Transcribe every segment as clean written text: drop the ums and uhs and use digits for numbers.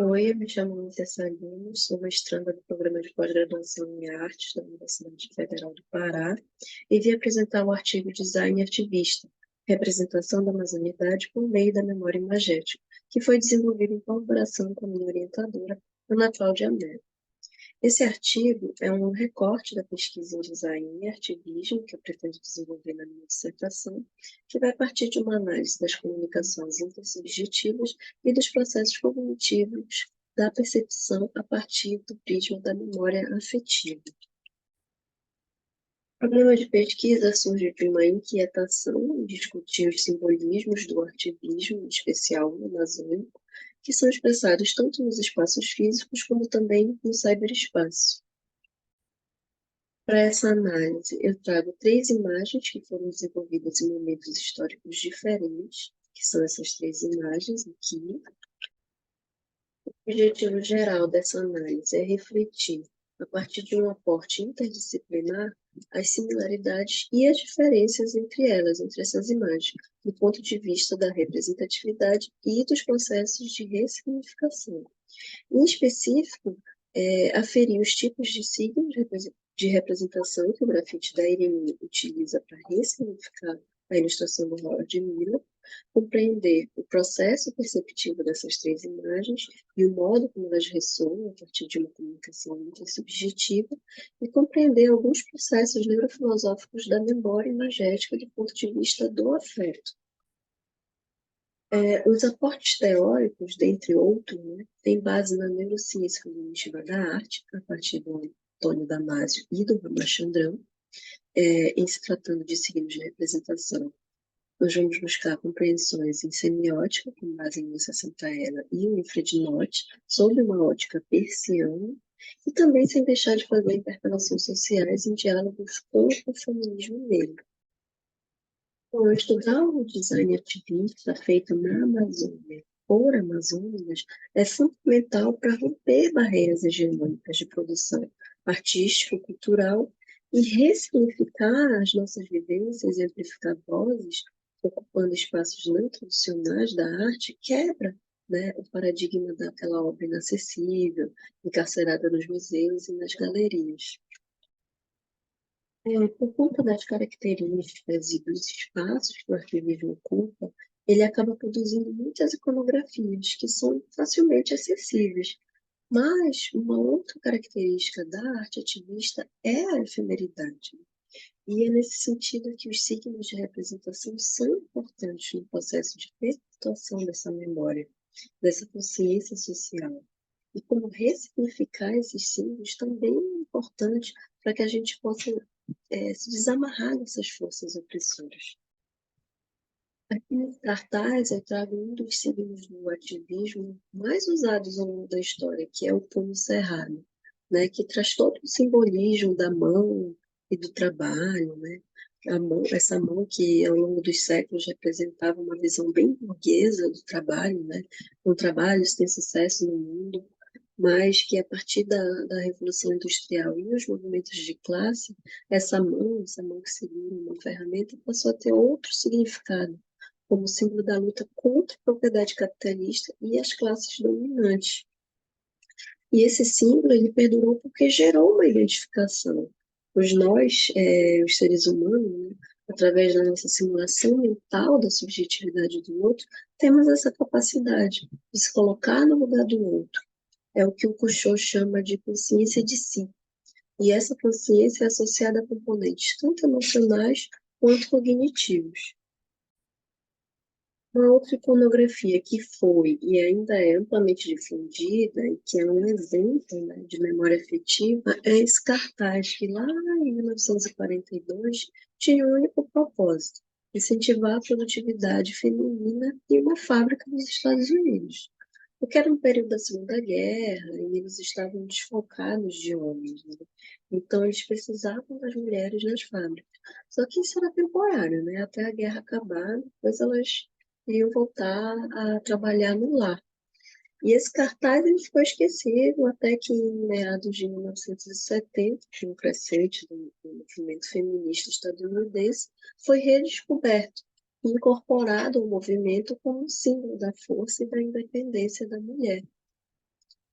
Oi, eu me chamo Lúcia Salinas, sou mestranda do Programa de Pós-Graduação em Artes da Universidade Federal do Pará e vim apresentar o artigo Design Ativista, Representação da Amazonidade por meio da memória imagética, que foi desenvolvido em colaboração com a minha orientadora, Ana Cláudia Mello. Esse artigo é um recorte da pesquisa em design e ativismo que eu pretendo desenvolver na minha dissertação, que vai partir de uma análise das comunicações intersubjetivas e dos processos cognitivos da percepção a partir do prisma da memória afetiva. O problema de pesquisa surge de uma inquietação em discutir os simbolismos do ativismo, em especial no amazônico, que são expressados tanto nos espaços físicos como também no cyberespaço. Para essa análise, eu trago três imagens que foram desenvolvidas em momentos históricos diferentes, que são essas três imagens aqui. O objetivo geral dessa análise é refletir, a partir de um aporte interdisciplinar, as similaridades e as diferenças entre elas, entre essas imagens, do ponto de vista da representatividade e dos processos de ressignificação. Em específico, aferir os tipos de signos de representação que o grafite da Irene utiliza para ressignificar a ilustração do Howard Miller, compreender o processo perceptivo dessas três imagens e o modo como elas ressoam a partir de uma comunicação intersubjetiva e compreender alguns processos neurofilosóficos da memória imagética do ponto de vista do afeto. Os aportes teóricos, dentre outros, né, têm base na neurociência cognitiva da arte, a partir do Antônio Damasio e do Ramachandran, em se tratando de signos de representação. Nós vamos buscar compreensões em semiótica, com base em Lúcia Santaella e Wilfred Nott, sobre uma ótica persiana, e também sem deixar de fazer interpelações sociais em diálogos com o feminismo negro. Bom, estudar o design ativista feito na Amazônia por amazônicas é fundamental para romper barreiras hegemônicas de produção artístico-cultural e ressignificar as nossas vivências e amplificar vozes, ocupando espaços não tradicionais da arte, quebra, né, o paradigma daquela obra inacessível, encarcerada nos museus e nas galerias. Por conta das características e dos espaços que o ativismo ocupa, ele acaba produzindo muitas iconografias que são facilmente acessíveis. Mas uma outra característica da arte ativista é a efemeridade. E é nesse sentido que os signos de representação são importantes no processo de perpetuação dessa memória, dessa consciência social. E como ressignificar esses signos também é importante para que a gente possa se desamarrar dessas forças opressoras. Aqui nesse cartaz eu trago um dos signos do ativismo mais usados ao longo da história, que é o punho cerrado, né, que traz todo o simbolismo da mão e do trabalho, né? A mão, essa mão que ao longo dos séculos representava uma visão bem burguesa do trabalho, né? Um trabalho sem sucesso no mundo, mas que a partir da Revolução Industrial e os movimentos de classe, essa mão que segura uma ferramenta, passou a ter outro significado, como símbolo da luta contra a propriedade capitalista e as classes dominantes. E esse símbolo ele perdurou porque gerou uma identificação. Nós, os seres humanos, né, através da nossa simulação mental da subjetividade do outro, temos essa capacidade de se colocar no lugar do outro. É o que o Couchot chama de consciência de si. E essa consciência é associada a componentes tanto emocionais quanto cognitivos. Uma outra iconografia que foi e ainda é amplamente difundida e que é um exemplo, né, de memória afetiva é esse cartaz que lá em 1942 tinha um único propósito: incentivar a produtividade feminina em uma fábrica nos Estados Unidos. Porque era um período da Segunda Guerra e eles estavam desfocados de homens, né? Então eles precisavam das mulheres nas fábricas. Só que isso era temporário, né? Até a guerra acabar, depois elas iriam voltar a trabalhar no lar. E esse cartaz ele ficou esquecido até que em meados de 1970, com o crescente do movimento feminista estadunidense, foi redescoberto e incorporado ao movimento como um símbolo da força e da independência da mulher.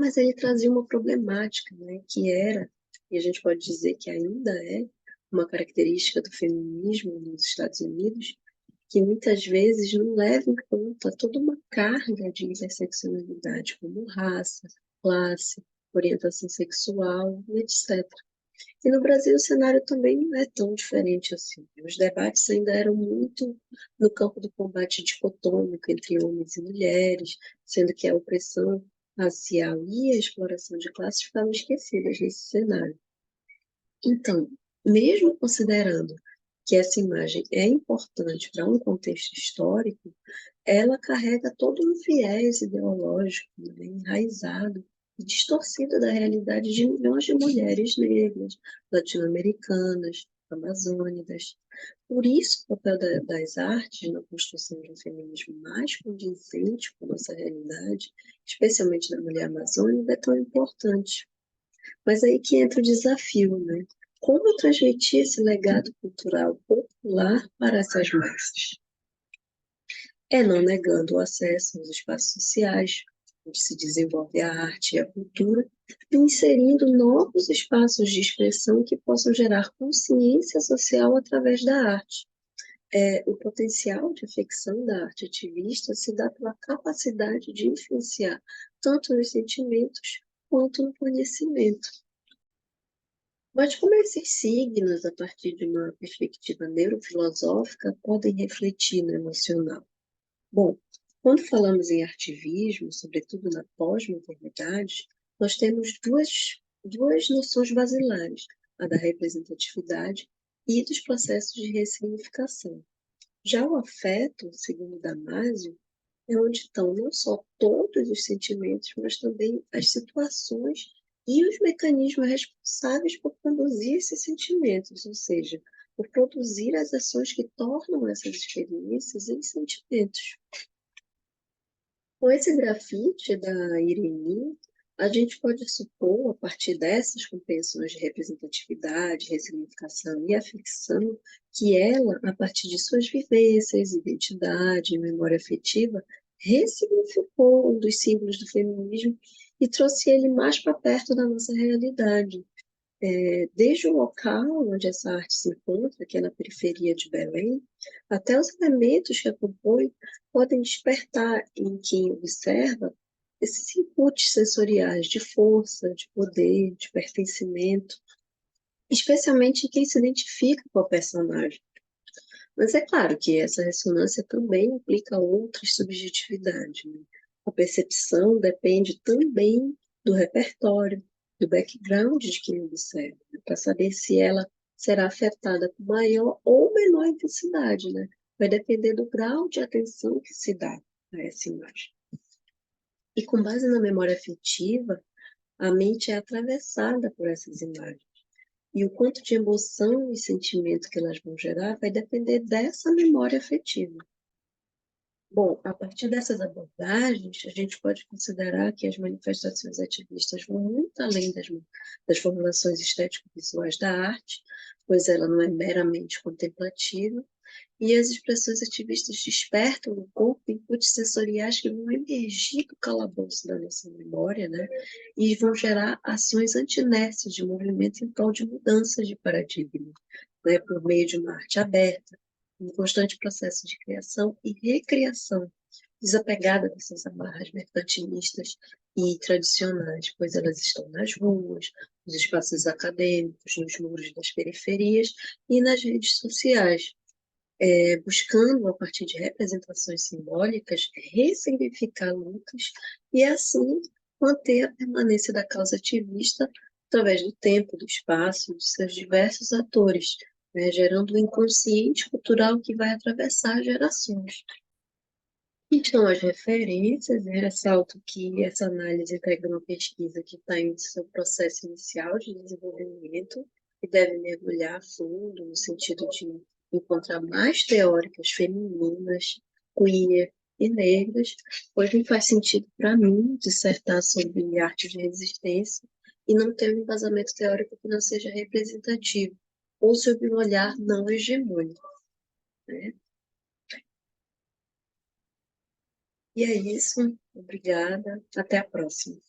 Mas ele trazia uma problemática, né, que era, e a gente pode dizer que ainda é, uma característica do feminismo nos Estados Unidos, que muitas vezes não leva em conta toda uma carga de interseccionalidade, como raça, classe, orientação sexual, etc. E no Brasil o cenário também não é tão diferente assim. Os debates ainda eram muito no campo do combate dicotômico entre homens e mulheres, sendo que a opressão racial e a exploração de classes ficavam esquecidas nesse cenário. Então, mesmo considerando que essa imagem é importante para um contexto histórico, ela carrega todo um viés ideológico, né, enraizado e distorcido da realidade de milhões de mulheres negras, latino-americanas, amazônicas. Por isso, o papel das artes na construção de um feminismo mais condizente com a nossa realidade, especialmente da mulher amazônica, é tão importante. Mas aí que entra o desafio, né? Como transmitir esse legado cultural popular para essas massas? É não negando o acesso aos espaços sociais, onde se desenvolve a arte e a cultura, e inserindo novos espaços de expressão que possam gerar consciência social através da arte. O potencial de ficção da arte ativista se dá pela capacidade de influenciar tanto nos sentimentos quanto no conhecimento. Mas como esses signos, a partir de uma perspectiva neurofilosófica, podem refletir no emocional? Bom, quando falamos em ativismo, sobretudo na pós-modernidade, nós temos duas noções basilares, a da representatividade e dos processos de ressignificação. Já o afeto, segundo Damasio, é onde estão não só todos os sentimentos, mas também as situações e os mecanismos responsáveis por conduzir esses sentimentos, ou seja, por produzir as ações que tornam essas experiências em sentimentos. Com esse grafite da Irene, a gente pode supor, a partir dessas compreensões de representatividade, ressignificação e afecção, que ela, a partir de suas vivências, identidade e memória afetiva, ressignificou um dos símbolos do feminismo e trouxe ele mais para perto da nossa realidade. Desde o local onde essa arte se encontra, que é na periferia de Belém, até os elementos que a compõem podem despertar em quem observa esses inputs sensoriais de força, de poder, de pertencimento, especialmente em quem se identifica com a personagem. Mas é claro que essa ressonância também implica outras subjetividades, né? A percepção depende também do repertório, do background de quem observa, né? Para saber se ela será afetada com maior ou menor intensidade, né? Vai depender do grau de atenção que se dá a essa imagem. E com base na memória afetiva, a mente é atravessada por essas imagens. E o quanto de emoção e sentimento que elas vão gerar vai depender dessa memória afetiva. Bom, a partir dessas abordagens, a gente pode considerar que as manifestações ativistas vão muito além das formulações estético-visuais da arte, pois ela não é meramente contemplativa, e as expressões ativistas despertam no corpo inputs sensoriais que vão emergir do calabouço da nossa memória, né? E vão gerar ações antinércias de movimento em prol de mudanças de paradigma, né? Por meio de uma arte aberta, um constante processo de criação e recriação, desapegada dessas amarras mercantilistas e tradicionais, pois elas estão nas ruas, nos espaços acadêmicos, nos muros das periferias e nas redes sociais, buscando, a partir de representações simbólicas, ressignificar lutas e, assim, manter a permanência da causa ativista através do tempo, do espaço, de seus diversos atores, né, gerando um inconsciente cultural que vai atravessar gerações. Então, as referências, eu ressalto que essa análise integra uma pesquisa que está em seu processo inicial de desenvolvimento e deve mergulhar a fundo no sentido de encontrar mais teóricas femininas, queer e negras, pois não faz sentido para mim dissertar sobre arte de resistência e não ter um embasamento teórico que não seja representativo ou sob um olhar não hegemônico, né? E é isso. Obrigada. Até a próxima.